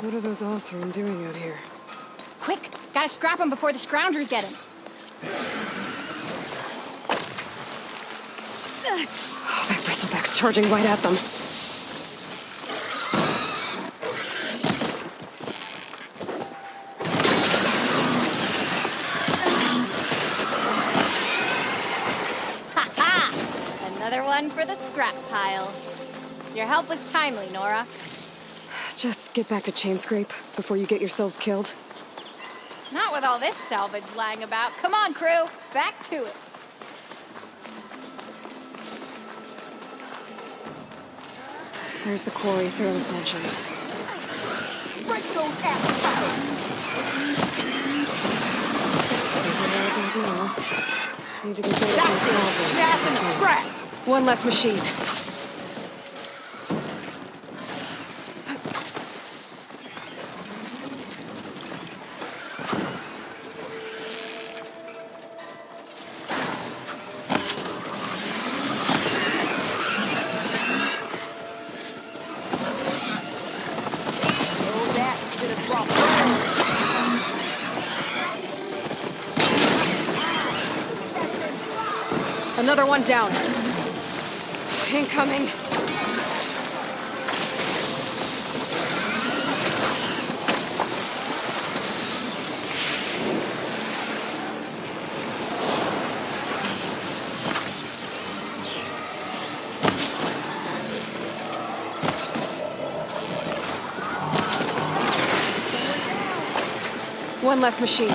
What are those Oseram doing out here? Quick! Gotta scrap him before the Scroungers get him. Oh, that bristleback's charging right at them. Ha-ha! Another one for the scrap pile. Your help was timely, Nora. Just get back to Chainscrape before you get yourselves killed. Not with all this salvage lying about. Come on, crew. Back to it. There's the quarry Fearless mentioned. Break those assholes! Need to get through That's it! Smashing the scrap! One less machine. Another one down. Incoming. One less machine.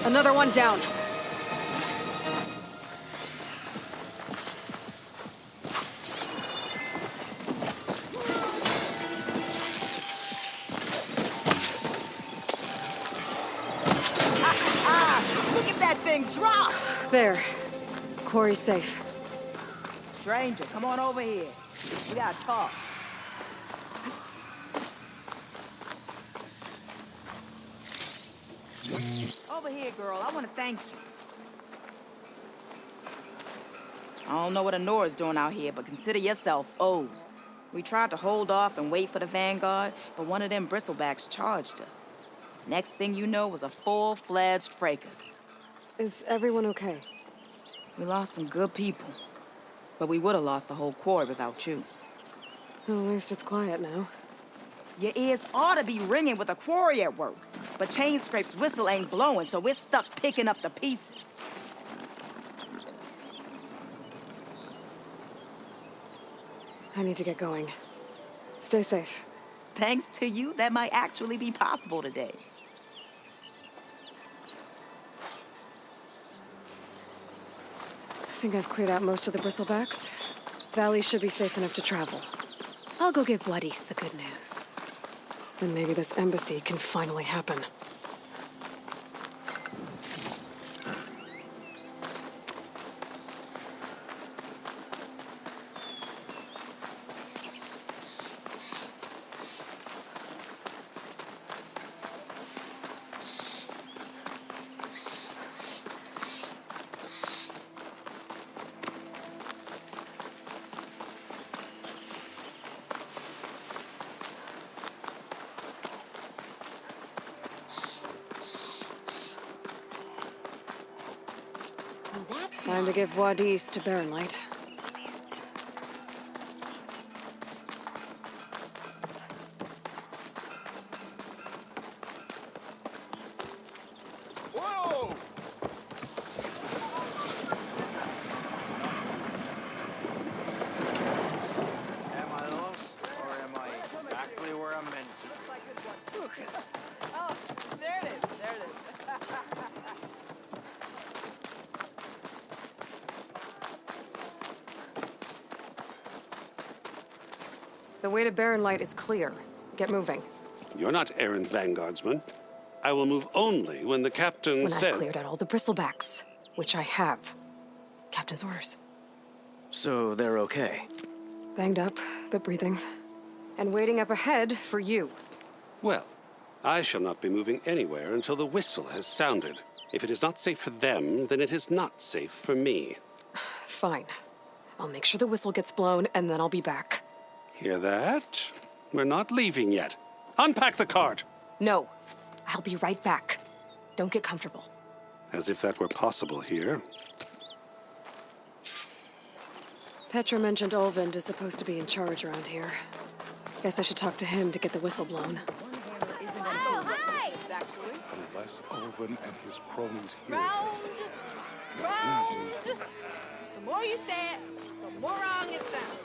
Another one down. Look at that thing drop! There. Quarry's safe. Stranger, come on over here. We gotta talk. Over here, girl. I want to thank you. I don't know what Honora's doing out here, but consider yourself owed. We tried to hold off and wait for the Vanguard, but one of them bristlebacks charged us. Next thing you know was a full-fledged fracas. Is everyone okay? We lost some good people, but we would have lost the whole quarry without you. Well, at least it's quiet now. Your ears ought to be ringing with a quarry at work, but Chainscrape's whistle ain't blowing, so we're stuck picking up the pieces. I need to get going. Stay safe. Thanks to you, that might actually be possible today. I think I've cleared out most of the bristlebacks. Valley should be safe enough to travel. I'll go give Wadis the good news. Then maybe this embassy can finally happen. Time to give Wadis to Baronlight. Whoa! Am I lost, or am I exactly where I'm meant to be? Lucas. Oh, there it is, there it is. The way to Baronlight is clear. Get moving. You're not errant vanguardsman. I will move only when the captain When says... I've cleared out all the bristlebacks, which I have. Captain's orders. So they're okay? Banged up, but breathing. And waiting up ahead for you. Well, I shall not be moving anywhere until the whistle has sounded. If it is not safe for them, then it is not safe for me. Fine. I'll make sure the whistle gets blown, and then I'll be back. Hear that? We're not leaving yet. Unpack the cart! No. I'll be right back. Don't get comfortable. As if that were possible here. Petra mentioned Olvind is supposed to be in charge around here. Guess I should talk to him to get the whistle blown. Oh, hi! Unless Olvin and his cronies hear Round, round. The more you say it, the more wrong it sounds.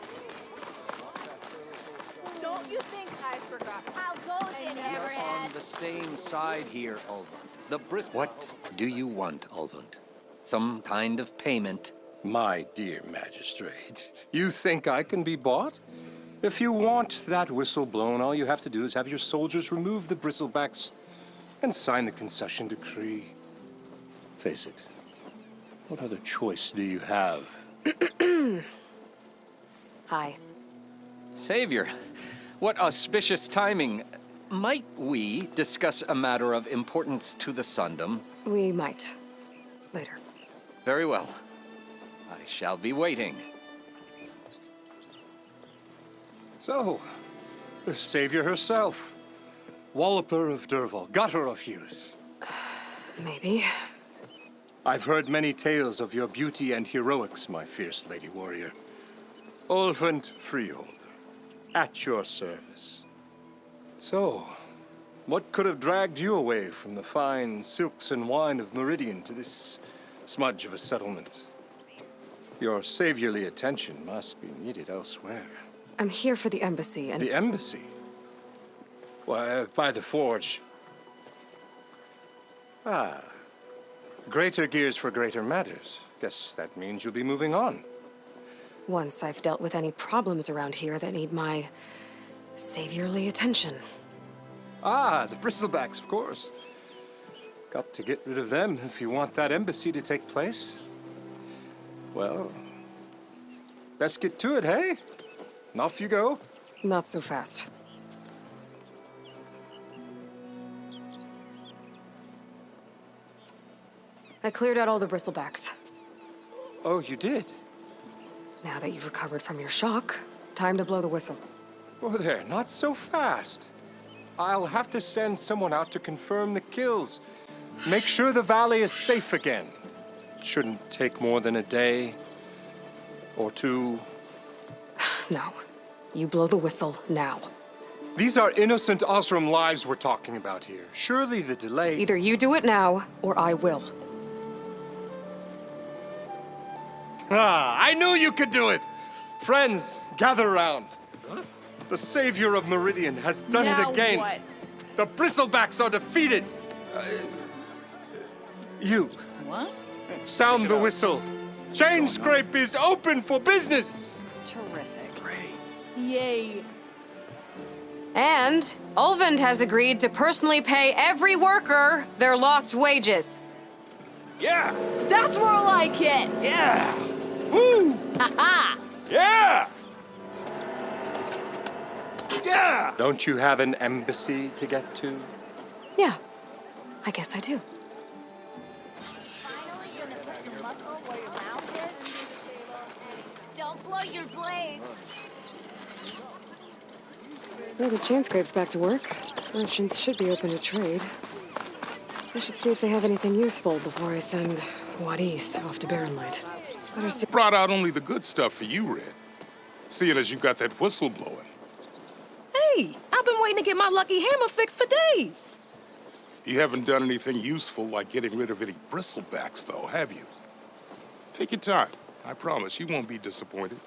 Don't you think I forgot? How goes it, On Everett? the same side here, Ulvund. The What do you want, Ulvund? Some kind of payment? My dear magistrate, you think I can be bought? If you want that whistle blown, all you have to do is have your soldiers remove the bristlebacks and sign the concession decree. Face it, what other choice do you have? Hi. Savior, what auspicious timing. Might we discuss a matter of importance to the Sundom? We might. Later. Very well. I shall be waiting. So, the savior herself, Walloper of Derval, gutter of youth. Maybe. I've heard many tales of your beauty and heroics, my fierce lady warrior. Olvend Freehold, at your service. So, what could have dragged you away from the fine silks and wine of Meridian to this smudge of a settlement? Your saviorly attention must be needed elsewhere. I'm here for the embassy, and... The embassy? Why, by the forge. Ah. Greater gears for greater matters. Guess that means you'll be moving on. Once I've dealt with any problems around here that need my saviorly attention. Ah, the bristlebacks, of course. Got to get rid of them if you want that embassy to take place. Well, let's get to it, hey? And off you go. Not so fast. I cleared out all the bristlebacks. Oh, you did? Now that you've recovered from your shock, time to blow the whistle. Oh, there, not so fast. I'll have to send someone out to confirm the kills. Make sure the valley is safe again. It shouldn't take more than a day or two. No. You blow the whistle now. These are innocent Osram lives we're talking about here. Surely the delay... Either you do it now, or I will. Ah, I knew you could do it! Friends, gather around. The savior of Meridian has done it Now again. what? The bristlebacks are defeated. You. What? Sound the whistle. Chain Scrape is open for business. Terrific. Yay. And Olvind has agreed to personally pay every worker their lost wages. Yeah! That's more like it. Yeah! Woo! Ha-ha. Yeah! Yeah! Don't you have an embassy to get to? Yeah, I guess I do. Finally gonna put your muscle where your mouth is? Don't blow your blaze. Well, the chain scrape's back to work. Merchants should be open to trade. I should see if they have anything useful before I send Wadis off to Barrenlight. Better see. Brought out only the good stuff for you, Red. Seeing as you got that whistle blowing. Hey, I've been waiting to get my lucky hammer fixed for days. You haven't done anything useful like getting rid of any bristlebacks, though, have you? Take your time. I promise you won't be disappointed.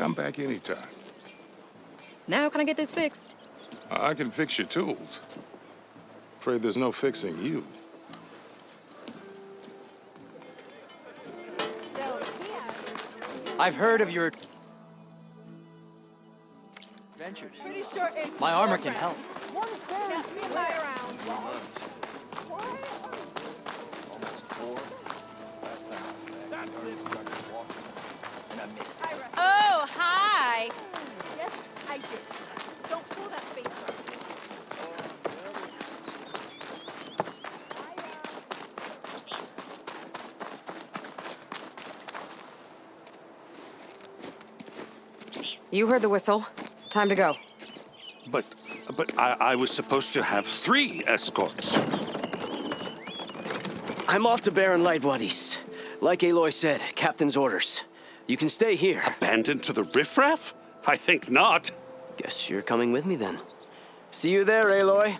Come back anytime. Now can I get this fixed? I can fix your tools. Afraid there's no fixing you. I've heard of your adventures. Pretty sure it's My armor can help. Get me by around. Oh, hi. Yes, I did. Don't pull that face up. You heard the whistle. Time to go. But I was supposed to have 3 escorts. I'm off to Baron Lightwaddies. Like Aloy said, Captain's orders. You can stay here. Abandoned to the riffraff? I think not. Guess you're coming with me then. See you there, Aloy.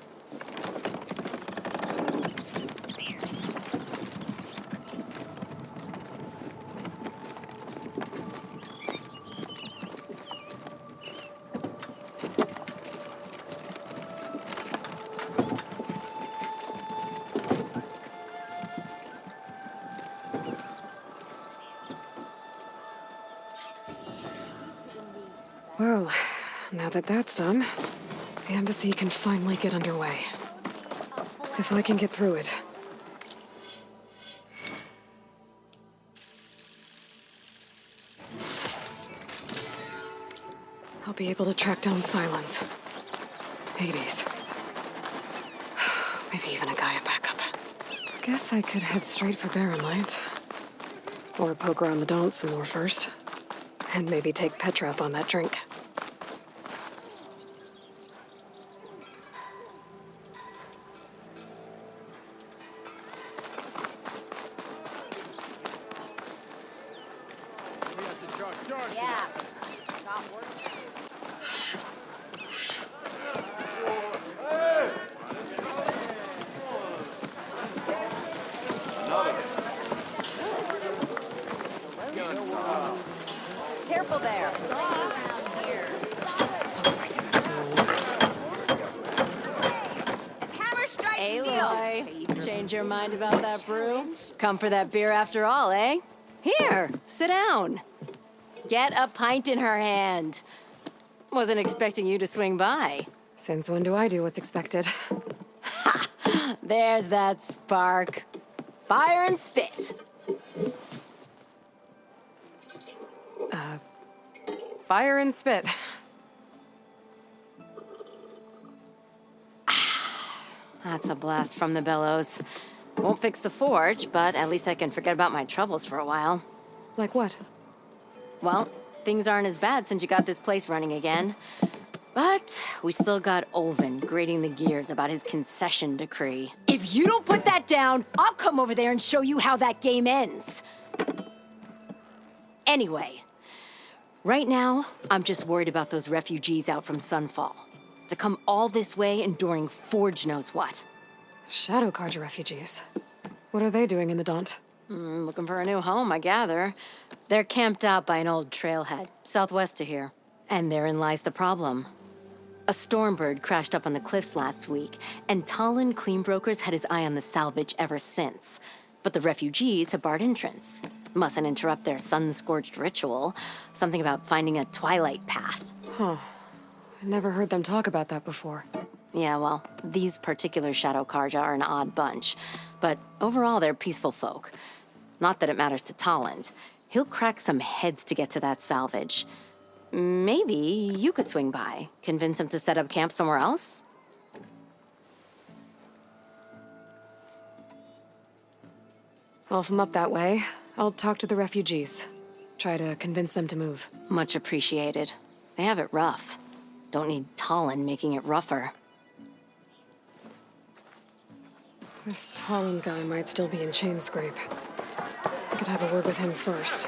Well, now that that's done, the embassy can finally get underway. If I can get through it. I'll be able to track down Silence. Hades. Maybe even a Gaia backup. Guess I could head straight for Barren Light. Or poke around the Daunt some more first. And maybe take Petra up on that drink. Yeah. Careful there. Hammer strikes steel. Aloy, change your mind about that brew? Come for that beer after all, eh? Here, sit down. Get a pint in her hand. Wasn't expecting you to swing by. Since when do I do what's expected? There's that spark. Fire and spit. Fire and spit. That's a blast from the bellows. Won't fix the forge, but at least I can forget about my troubles for a while. Like what? Well, things aren't as bad since you got this place running again. But we still got Olvin grating the gears about his concession decree. If you don't put that down, I'll come over there and show you how that game ends. Anyway, right now, I'm just worried about those refugees out from Sunfall. To come all this way enduring Forge knows what. Shadow Carja refugees. What are they doing in the Daunt? Looking for a new home, I gather. They're camped out by an old trailhead, southwest of here. And therein lies the problem. A Stormbird crashed up on the cliffs last week, and Talon Cleanbrokers had his eye on the salvage ever since. But the refugees have barred entrance. Mustn't interrupt their sun-scorched ritual. Something about finding a twilight path. Huh. I never heard them talk about that before. Yeah, well, these particular Shadow Carja are an odd bunch. But overall, they're peaceful folk. Not that it matters to Talon. He'll crack some heads to get to that salvage. Maybe you could swing by, convince him to set up camp somewhere else? Well, if I'm up that way, I'll talk to the refugees. Try to convince them to move. Much appreciated. They have it rough. Don't need Talon making it rougher. This Talon guy might still be in Chainscrape. I could have a word with him first.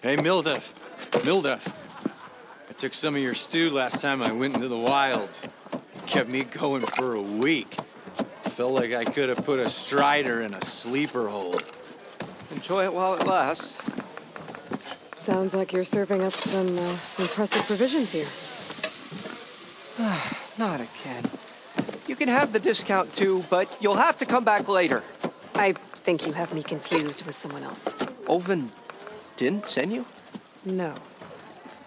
Hey, Mildef. I took some of your stew last time I went into the wilds. Kept me going for a week. Felt like I could have put a strider in a sleeper hold. Enjoy it while it lasts. Sounds like you're serving up some impressive provisions here. Not again. You can have the discount too, but you'll have to come back later. I think you have me confused with someone else. Olvin didn't send you? No.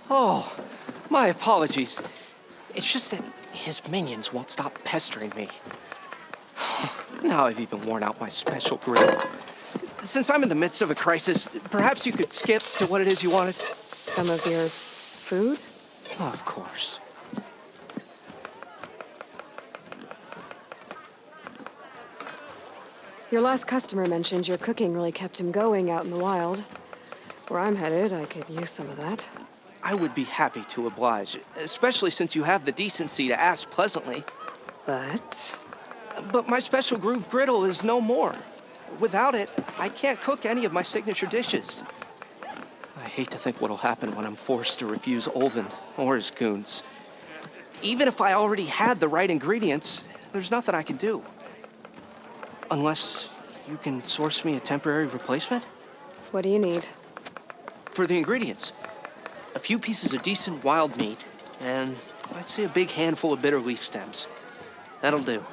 Oh, my apologies. It's just that his minions won't stop pestering me. Now I've even worn out my special grill. Since I'm in the midst of a crisis, perhaps you could skip to what it is you wanted? Some of your food? Of course. Your last customer mentioned your cooking really kept him going out in the wild. Where I'm headed, I could use some of that. I would be happy to oblige, especially since you have the decency to ask pleasantly. But my special groove griddle is no more. Without it, I can't cook any of my signature dishes. I hate to think what'll happen when I'm forced to refuse Olvin or his goons. Even if I already had the right ingredients, there's nothing I can do. Unless you can source me a temporary replacement? What do you need? For the ingredients, a few pieces of decent wild meat, and I'd say a big handful of bitter leaf stems. That'll do.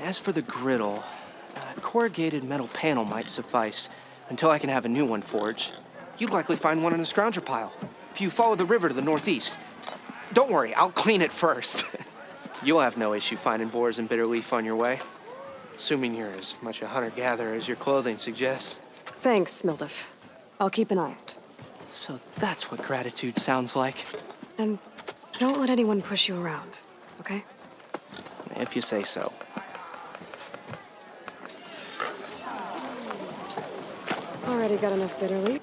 As for the griddle, a corrugated metal panel might suffice until I can have a new one forged. You'd likely find one in a scrounger pile if you follow the river to the northeast. Don't worry, I'll clean it first. You'll have no issue finding boars and bitter leaf on your way. Assuming you're as much a hunter-gatherer as your clothing suggests. Thanks, Mildif. I'll keep an eye out. So that's what gratitude sounds like. And don't let anyone push you around, okay? If you say so. Already got enough bitter leaf?